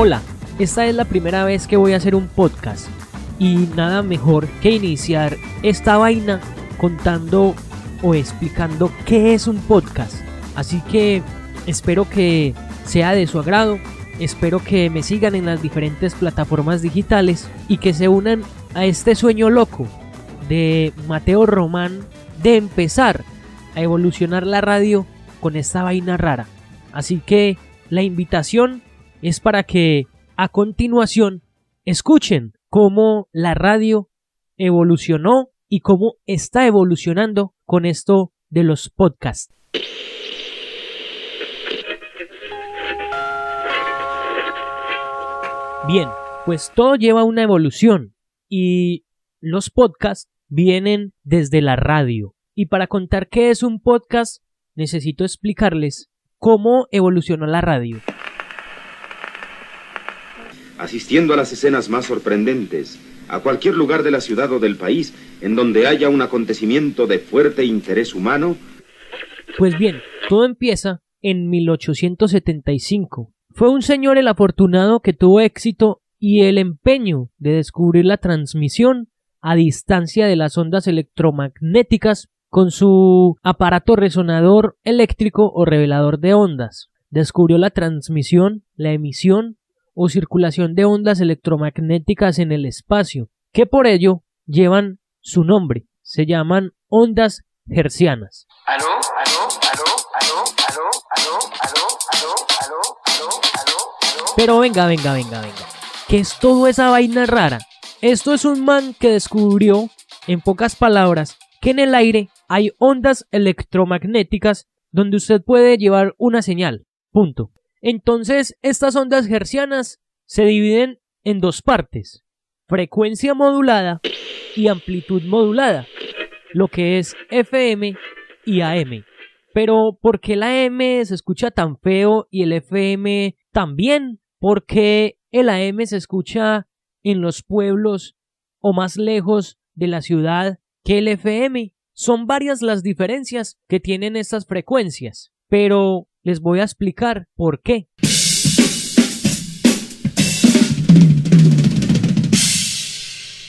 Hola, esta es la primera vez que voy a hacer un podcast y nada mejor que iniciar esta vaina contando o explicando qué es un podcast. Así que espero que sea de su agrado, espero que me sigan en las diferentes plataformas digitales y que se unan a este sueño loco de Mateo Román de empezar a evolucionar la radio con esta vaina rara. Así que la invitación es para que a continuación escuchen cómo la radio evolucionó y cómo está evolucionando con esto de los podcasts. Bien, pues todo lleva una evolución y los podcasts vienen desde la radio. Y para contar qué es un podcast, necesito explicarles cómo evolucionó la radio. Asistiendo a las escenas más sorprendentes, a cualquier lugar de la ciudad o del país en donde haya un acontecimiento de fuerte interés humano. Pues bien, todo empieza en 1875. Fue un señor el afortunado que tuvo éxito y el empeño de descubrir la transmisión a distancia de las ondas electromagnéticas con su aparato resonador eléctrico o revelador de ondas. Descubrió la transmisión, la emisión o circulación de ondas electromagnéticas en el espacio, que por ello llevan su nombre. Se llaman ondas hertzianas. ¿Aló? ¿Aló? ¿Aló? ¿Aló? ¿Aló? ¿Aló? ¿Aló? ¿Aló? ¿Aló? ¿Aló? ¿Aló? Pero venga. ¿Qué es toda esa vaina rara? Esto es un man que descubrió, en pocas palabras, que en el aire hay ondas electromagnéticas donde usted puede llevar una señal. Punto. Entonces, estas ondas hertzianas se dividen en dos partes: frecuencia modulada y amplitud modulada, lo que es FM y AM. Pero ¿por qué la AM se escucha tan feo y el FM también? Porque el AM se escucha en los pueblos o más lejos de la ciudad que el FM. Son varias las diferencias que tienen estas frecuencias, pero les voy a explicar por qué.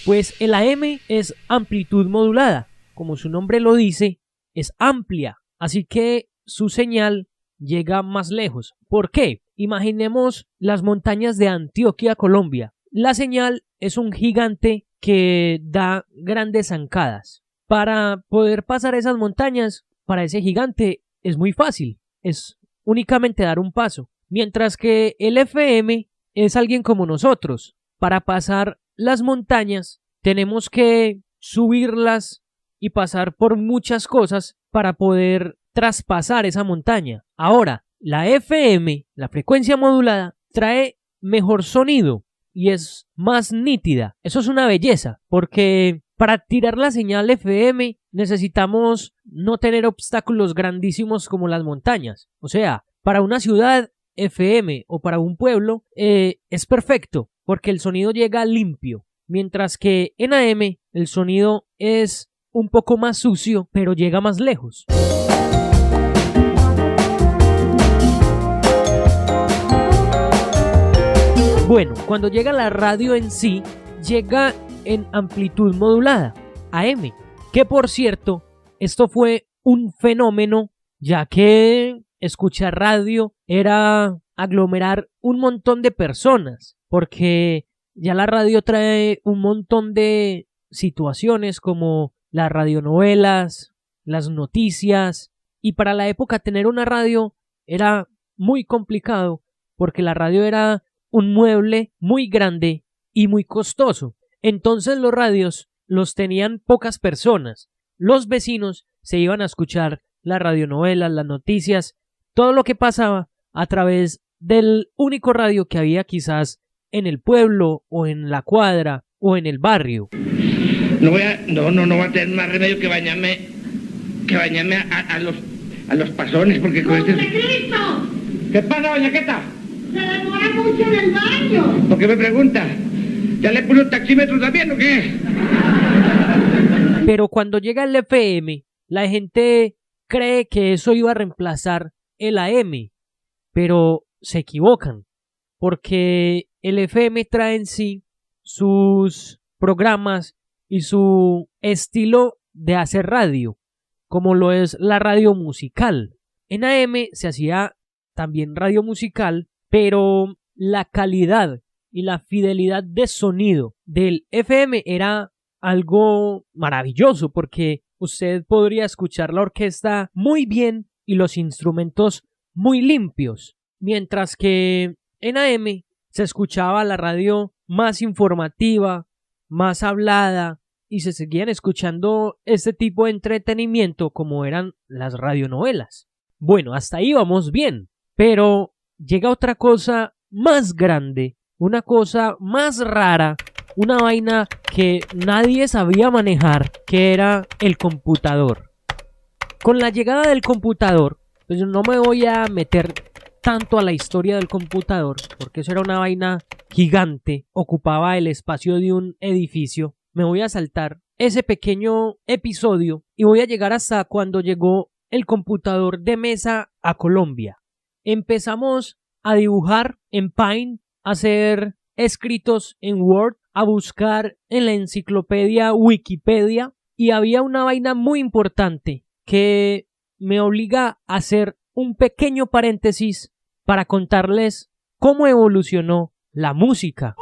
Pues el AM es amplitud modulada, como su nombre lo dice, es amplia, así que su señal llega más lejos. ¿Por qué? Imaginemos las montañas de Antioquia, Colombia. La señal es un gigante que da grandes zancadas. Para poder pasar esas montañas, para ese gigante es muy fácil, es únicamente dar un paso. Mientras que el FM es alguien como nosotros. Para pasar las montañas tenemos que subirlas y pasar por muchas cosas para poder traspasar esa montaña. Ahora, la FM, la frecuencia modulada, trae mejor sonido y es más nítida. Eso es una belleza, porque para tirar la señal FM necesitamos no tener obstáculos grandísimos como las montañas. O sea, para una ciudad FM o para un pueblo es perfecto porque el sonido llega limpio, mientras que en AM el sonido es un poco más sucio pero llega más lejos. Bueno, cuando llega la radio en sí, llega en amplitud modulada, AM, que por cierto, esto fue un fenómeno, ya que escuchar radio era aglomerar un montón de personas, porque ya la radio trae un montón de situaciones como las radionovelas, las noticias, y para la época tener una radio era muy complicado, porque la radio era un mueble muy grande y muy costoso. Entonces los radios los tenían pocas personas. Los vecinos se iban a escuchar las radionovelas, las noticias, todo lo que pasaba a través del único radio que había quizás en el pueblo o en la cuadra o en el barrio. No va a tener más remedio que bañarme a los pasones, porque con este... Cristo! ¿Qué pasa, doña Queta? Se demora mucho en el baño. ¿Por qué me pregunta? ¿Ya le puso el taxímetro también o qué? Pero cuando llega el FM, la gente cree que eso iba a reemplazar el AM, pero se equivocan. porque el FM trae en sí sus programas y su estilo de hacer radio, como lo es la radio musical. En AM se hacía también radio musical, pero la calidad y la fidelidad de sonido del FM era algo maravilloso, porque usted podría escuchar la orquesta muy bien y los instrumentos muy limpios, mientras que en AM se escuchaba la radio más informativa, más hablada, y se seguían escuchando este tipo de entretenimiento como eran las radionovelas. Bueno, hasta ahí vamos bien, pero llega otra cosa más grande, una cosa más rara, una vaina que nadie sabía manejar, que era el computador. Con la llegada del computador, pues no me voy a meter tanto a la historia del computador, porque eso era una vaina gigante, ocupaba el espacio de un edificio. Me voy a saltar ese pequeño episodio y voy a llegar hasta cuando llegó el computador de mesa a Colombia. Empezamos a dibujar en Paint, a hacer escritos en Word, a buscar en la enciclopedia Wikipedia, y había una vaina muy importante que me obliga a hacer un pequeño paréntesis para contarles cómo evolucionó la música.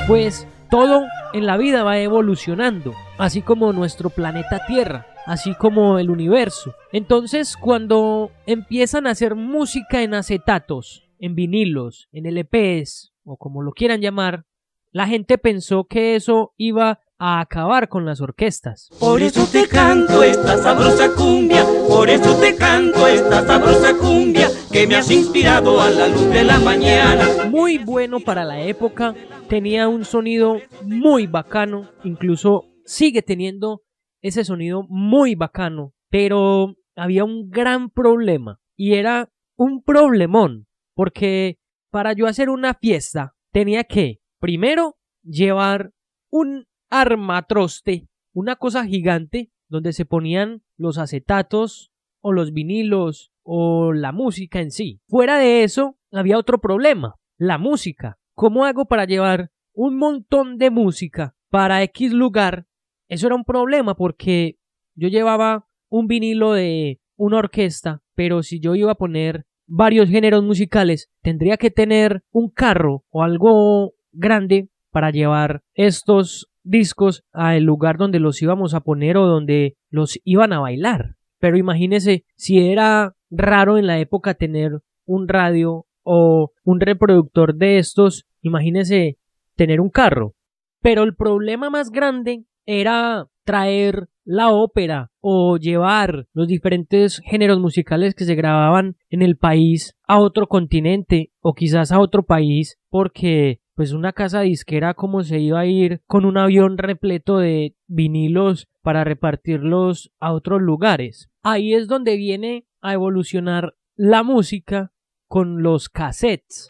Pues todo en la vida va evolucionando, así como nuestro planeta Tierra, así como el universo. Entonces, cuando empiezan a hacer música en acetatos, en vinilos, en LPs, o como lo quieran llamar, la gente pensó que eso iba a acabar con las orquestas. Por eso te canto esta sabrosa cumbia, por eso te canto esta sabrosa cumbia, que me has inspirado a la luz de la mañana. Muy bueno para la época, tenía un sonido muy bacano, incluso sigue teniendo ese sonido muy bacano, pero había un gran problema, y era un problemón, porque para yo hacer una fiesta tenía que, primero, llevar un armatroste, una cosa gigante donde se ponían los acetatos o los vinilos o la música en sí. Fuera de eso, había otro problema, la música. ¿Cómo hago para llevar un montón de música para X lugar? Eso era un problema, porque yo llevaba un vinilo de una orquesta, pero si yo iba a poner varios géneros musicales, tendría que tener un carro o algo grande para llevar estos discos al lugar donde los íbamos a poner o donde los iban a bailar. Pero imagínese, si era raro en la época tener un radio o un reproductor de estos, imagínese tener un carro. Pero el problema más grande era traer la ópera o llevar los diferentes géneros musicales que se grababan en el país a otro continente o quizás a otro país, porque pues una casa disquera, como se iba a ir con un avión repleto de vinilos para repartirlos a otros lugares. Ahí es donde viene a evolucionar la música con los cassettes.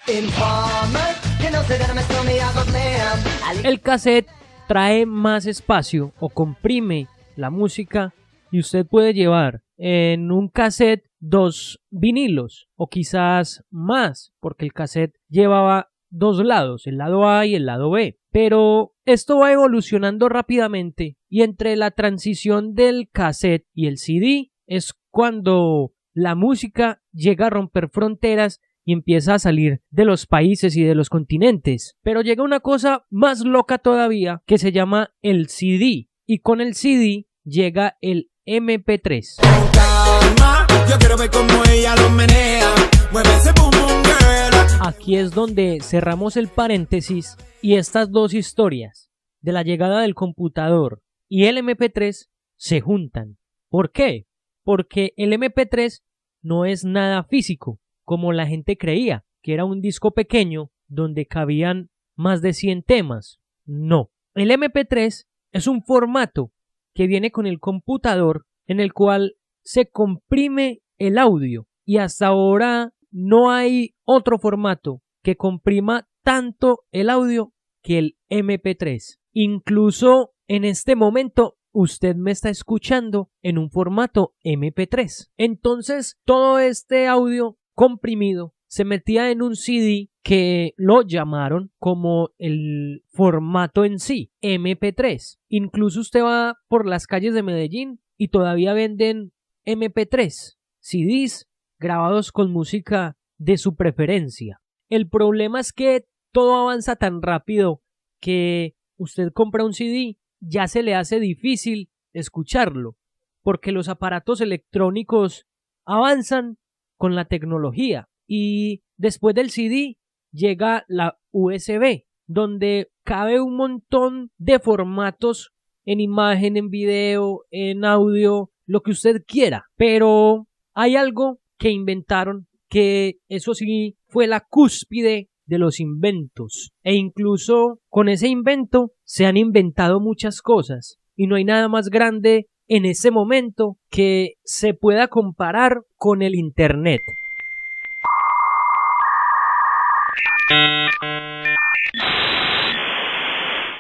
El cassette trae más espacio o comprime la música, y usted puede llevar en un cassette 2 vinilos o quizás más, porque el cassette llevaba 2 lados, el lado A y el lado B. Pero esto va evolucionando rápidamente, y entre la transición del cassette y el CD es cuando la música llega a romper fronteras y empieza a salir de los países y de los continentes. Pero llega una cosa más loca todavía, que se llama el CD, y con el CD llega el MP3. Yo quiero ver cómo ella lo menea. Mueve ese boom boom girl. Aquí es donde cerramos el paréntesis, y estas dos historias de la llegada del computador y el MP3 se juntan. ¿Por qué? Porque el MP3 no es nada físico, como la gente creía, que era un disco pequeño donde cabían más de 100 temas. No, el MP3 es un formato que viene con el computador, en el cual se comprime el audio, y hasta ahora no hay otro formato que comprima tanto el audio que el MP3. Incluso en este momento usted me está escuchando en un formato MP3. Entonces, todo este audio comprimido se metía en un CD que lo llamaron como el formato en sí, MP3. Incluso usted va por las calles de Medellín y todavía venden MP3, CDs grabados con música de su preferencia. El problema es que todo avanza tan rápido que usted compra un CD, ya se le hace difícil escucharlo, porque los aparatos electrónicos avanzan con la tecnología y después del CD llega la USB, donde cabe un montón de formatos en imagen, en video, en audio, lo que usted quiera. Pero hay algo que inventaron que eso sí fue la cúspide de los inventos. E incluso con ese invento se han inventado muchas cosas. Y no hay nada más grande en ese momento que se pueda comparar con el Internet.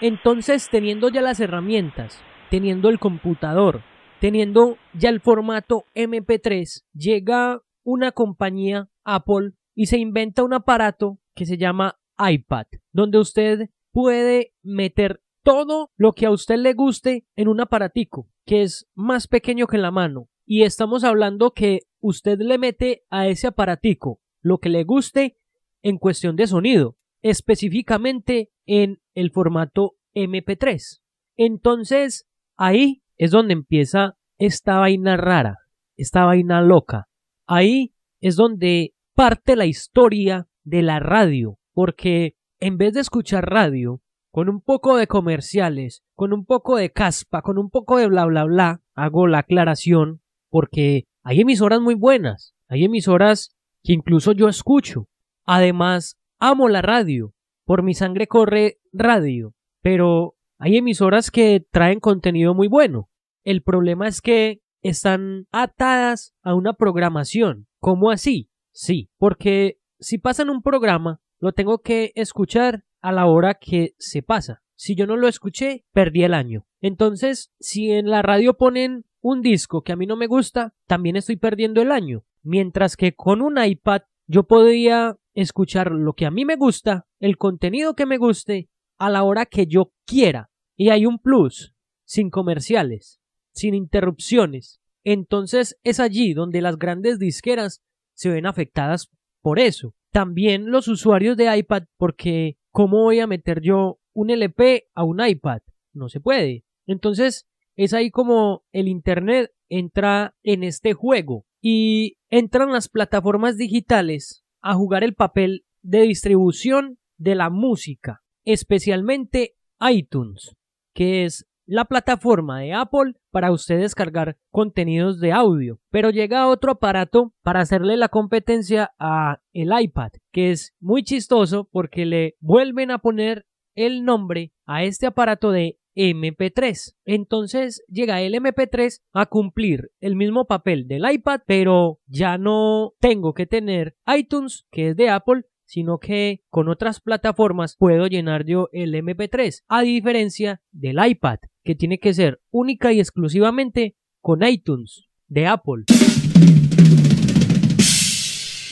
Entonces, teniendo ya las herramientas, teniendo el computador, teniendo ya el formato MP3, llega una compañía, Apple, y se inventa un aparato que se llama iPad, donde usted puede meter todo lo que a usted le guste en un aparatico, que es más pequeño que la mano. Y estamos hablando que usted le mete a ese aparatico lo que le guste en cuestión de sonido, específicamente en el formato MP3. Entonces, ahí es donde empieza esta vaina rara, esta vaina loca. Ahí es donde parte la historia de la radio, porque en vez de escuchar radio con un poco de comerciales, con un poco de caspa, con un poco de bla bla bla, hago la aclaración porque hay emisoras muy buenas, hay emisoras que incluso yo escucho. Además, amo la radio, por mi sangre corre radio, pero hay emisoras que traen contenido muy bueno. El problema es que están atadas a una programación. ¿Cómo así? Sí, porque si pasan un programa, lo tengo que escuchar a la hora que se pasa. Si yo no lo escuché, perdí el año. Entonces, si en la radio ponen un disco que a mí no me gusta, también estoy perdiendo el año. Mientras que con un iPad yo podría escuchar lo que a mí me gusta, el contenido que me guste, a la hora que yo quiera. Y hay un plus, sin comerciales, sin interrupciones. Entonces es allí donde las grandes disqueras se ven afectadas por eso. También los usuarios de iPad, porque ¿cómo voy a meter yo un LP a un iPad? No se puede. Entonces es ahí como el Internet entra en este juego y entran las plataformas digitales a jugar el papel de distribución de la música, especialmente iTunes, que es la plataforma de Apple para usted descargar contenidos de audio. Pero llega otro aparato para hacerle la competencia a el iPad, que es muy chistoso porque le vuelven a poner el nombre a este aparato de MP3. Entonces llega el MP3 a cumplir el mismo papel del iPad, pero ya no tengo que tener iTunes, que es de Apple, sino que con otras plataformas puedo llenar yo el MP3, a diferencia del iPad, que tiene que ser única y exclusivamente con iTunes de Apple.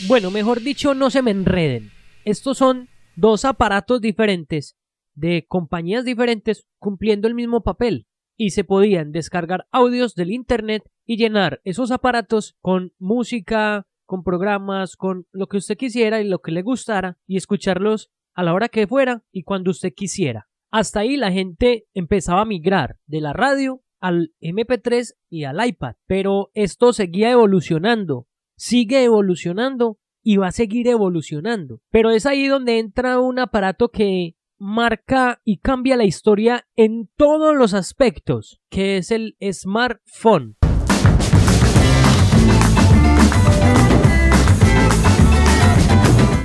Bueno, mejor dicho, no se me enreden. Estos son dos aparatos diferentes de compañías diferentes cumpliendo el mismo papel, y se podían descargar audios del Internet y llenar esos aparatos con música, con programas, con lo que usted quisiera y lo que le gustara, y escucharlos a la hora que fuera y cuando usted quisiera. Hasta ahí la gente empezaba a migrar de la radio al MP3 y al iPad, pero esto seguía evolucionando, sigue evolucionando y va a seguir evolucionando. Pero es ahí donde entra un aparato que marca y cambia la historia en todos los aspectos, que es el smartphone.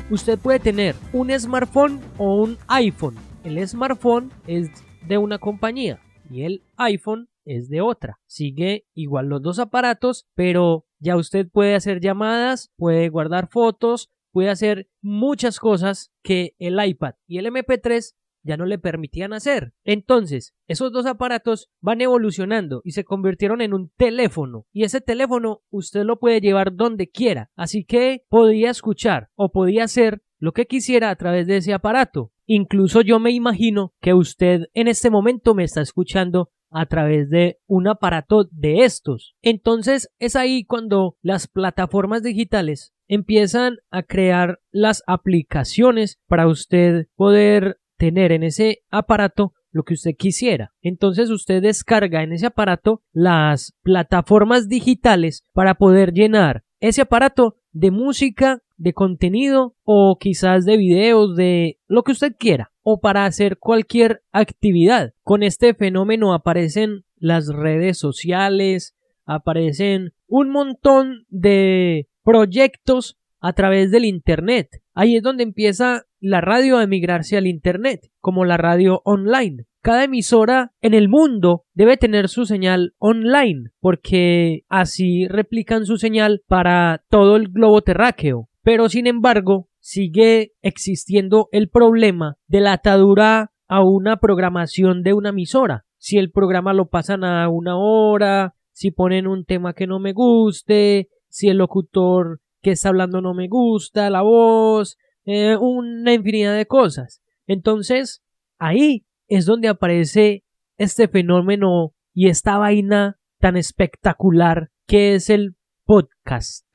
Usted puede tener un smartphone o un iPhone. El smartphone es de una compañía y el iPhone es de otra. Sigue igual los dos aparatos, pero ya usted puede hacer llamadas, puede guardar fotos, puede hacer muchas cosas que el iPad y el MP3 ya no le permitían hacer. Entonces, esos dos aparatos van evolucionando y se convirtieron en un teléfono. Y ese teléfono usted lo puede llevar donde quiera. Así que podía escuchar o podía hacer lo que quisiera a través de ese aparato. Incluso yo me imagino que usted en este momento me está escuchando a través de un aparato de estos. Entonces es ahí cuando las plataformas digitales empiezan a crear las aplicaciones para usted poder tener en ese aparato lo que usted quisiera. Entonces usted descarga en ese aparato las plataformas digitales para poder llenar ese aparato de música, de contenido o quizás de videos, de lo que usted quiera, o para hacer cualquier actividad. Con este fenómeno aparecen las redes sociales, aparecen un montón de proyectos a través del internet. Ahí es donde empieza la radio a emigrarse al internet, como la radio online. Cada emisora en el mundo debe tener su señal online, porque así replican su señal para todo el globo terráqueo. Pero sin embargo, sigue existiendo el problema de la atadura a una programación de una emisora. Si el programa lo pasan a 1 hora, si ponen un tema que no me guste, si el locutor que está hablando no me gusta, la voz, una infinidad de cosas. Entonces, ahí es donde aparece este fenómeno y esta vaina tan espectacular que es el podcast.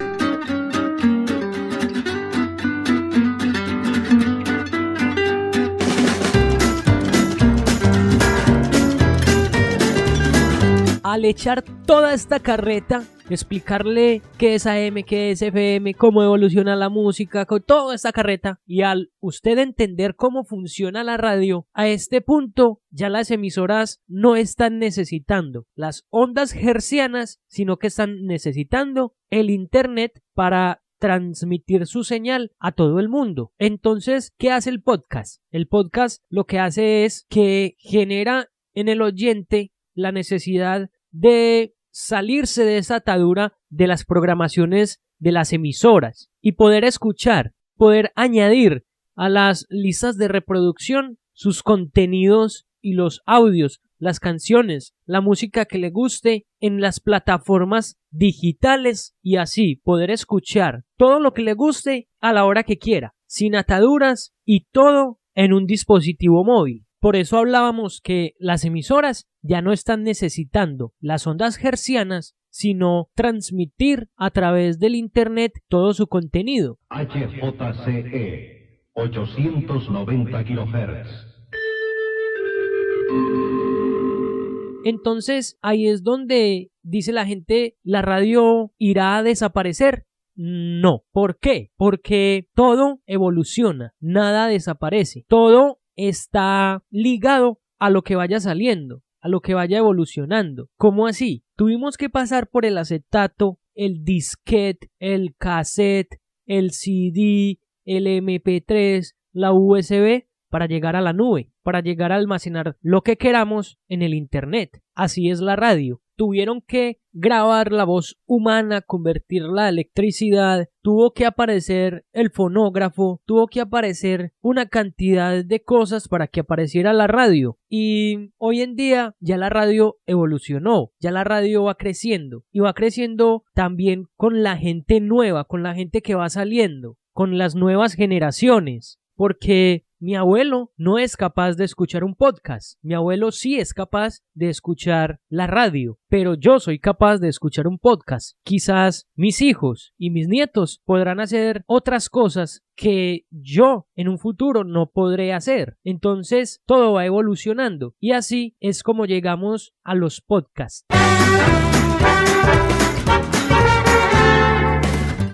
Al echar toda esta carreta, explicarle qué es AM, qué es FM, cómo evoluciona la música, con toda esta carreta, y al usted entender cómo funciona la radio, a este punto ya las emisoras no están necesitando las ondas hertzianas, sino que están necesitando el internet para transmitir su señal a todo el mundo. Entonces, ¿qué hace el podcast? El podcast lo que hace es que genera en el oyente la necesidad de salirse de esa atadura de las programaciones de las emisoras y poder escuchar, poder añadir a las listas de reproducción sus contenidos y los audios, las canciones, la música que le guste en las plataformas digitales y así poder escuchar todo lo que le guste a la hora que quiera, sin ataduras y todo en un dispositivo móvil. Por eso hablábamos que las emisoras ya no están necesitando las ondas hertzianas, sino transmitir a través del internet todo su contenido. HJCE 890 kHz. Entonces ahí es donde dice la gente, ¿la radio irá a desaparecer? No. ¿Por qué? Porque todo evoluciona, nada desaparece, todo está ligado a lo que vaya saliendo, a lo que vaya evolucionando. ¿Cómo así? Tuvimos que pasar por el acetato, el disquete, el cassette, el CD, el MP3, la USB para llegar a la nube, para llegar a almacenar lo que queramos en el internet. Así es la radio. Tuvieron que grabar la voz humana, convertirla a electricidad, tuvo que aparecer el fonógrafo, tuvo que aparecer una cantidad de cosas para que apareciera la radio. Y hoy en día ya la radio evolucionó, ya la radio va creciendo y va creciendo también con la gente nueva, con la gente que va saliendo, con las nuevas generaciones, porque mi abuelo no es capaz de escuchar un podcast. Mi abuelo sí es capaz de escuchar la radio, pero yo soy capaz de escuchar un podcast. Quizás mis hijos y mis nietos podrán hacer otras cosas que yo en un futuro no podré hacer. Entonces todo va evolucionando y así es como llegamos a los podcasts.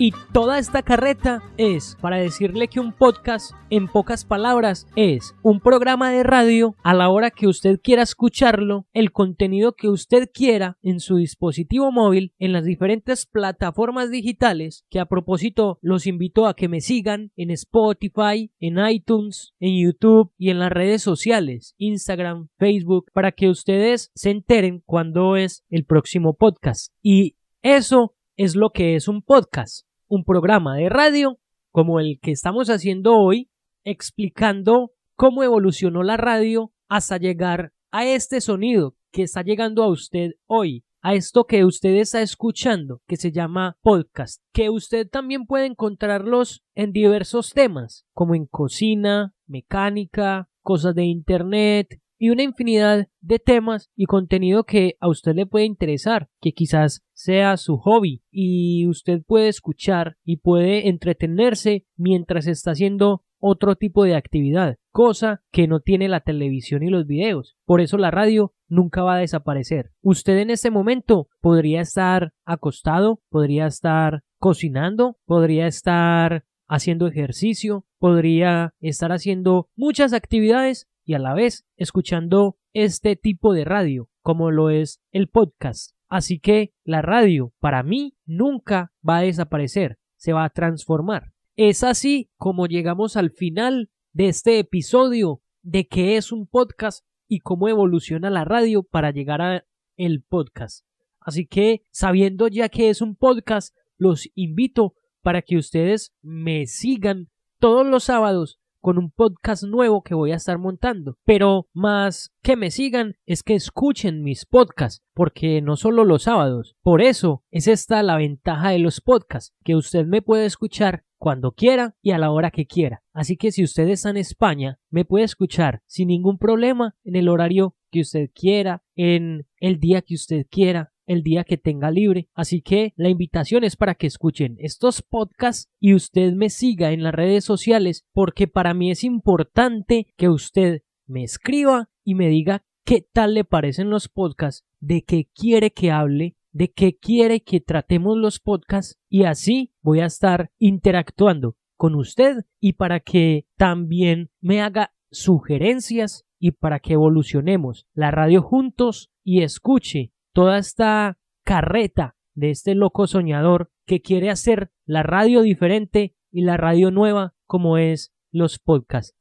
Y toda esta carreta es para decirle que un podcast, en pocas palabras, es un programa de radio a la hora que usted quiera escucharlo, el contenido que usted quiera en su dispositivo móvil, en las diferentes plataformas digitales, que a propósito los invito a que me sigan en Spotify, en iTunes, en YouTube y en las redes sociales, Instagram, Facebook, para que ustedes se enteren cuándo es el próximo podcast. Y eso es lo que es un podcast. Un programa de radio como el que estamos haciendo hoy, explicando cómo evolucionó la radio hasta llegar a este sonido que está llegando a usted hoy, a esto que usted está escuchando, que se llama podcast, que usted también puede encontrarlos en diversos temas, como en cocina, mecánica, cosas de internet y una infinidad de temas y contenido que a usted le puede interesar, que quizás sea su hobby y usted puede escuchar y puede entretenerse mientras está haciendo otro tipo de actividad, cosa que no tiene la televisión y los videos. Por eso la radio nunca va a desaparecer. Usted en este momento podría estar acostado, podría estar cocinando, podría estar haciendo ejercicio, podría estar haciendo muchas actividades y a la vez escuchando este tipo de radio, como lo es el podcast. Así que la radio, para mí, nunca va a desaparecer, se va a transformar. Es así como llegamos al final de este episodio de qué es un podcast y cómo evoluciona la radio para llegar a el podcast. Así que, sabiendo ya que es un podcast, los invito para que ustedes me sigan todos los sábados con un podcast nuevo que voy a estar montando. Pero más que me sigan es que escuchen mis podcasts, porque no solo los sábados. Por eso es esta la ventaja de los podcasts, que usted me puede escuchar cuando quiera y a la hora que quiera. Así que si usted está en España, me puede escuchar sin ningún problema en el horario que usted quiera, en el día que usted quiera, el día que tenga libre. Así que la invitación es para que escuchen estos podcasts y usted me siga en las redes sociales, porque para mí es importante que usted me escriba y me diga qué tal le parecen los podcasts, de qué quiere que hable, de qué quiere que tratemos los podcasts, y así voy a estar interactuando con usted y para que también me haga sugerencias y para que evolucionemos la radio juntos y escuche toda esta carreta de este loco soñador que quiere hacer la radio diferente y la radio nueva como es los podcasts.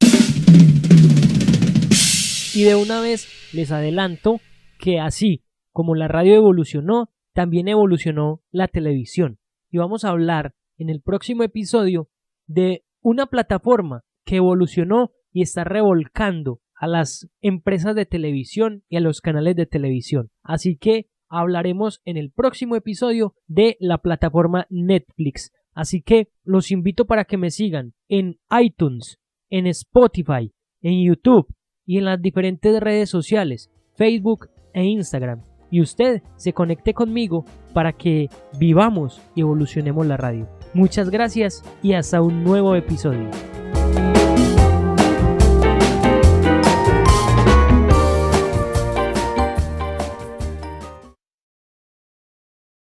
Y de una vez les adelanto que así como la radio evolucionó, también evolucionó la televisión. Y vamos a hablar en el próximo episodio de una plataforma que evolucionó y está revolcando a las empresas de televisión y a los canales de televisión. Así que hablaremos en el próximo episodio de la plataforma Netflix. Así que los invito para que me sigan en iTunes, en Spotify, en YouTube y en las diferentes redes sociales, Facebook e Instagram. Y usted se conecte conmigo para que vivamos y evolucionemos la radio. Muchas gracias y hasta un nuevo episodio.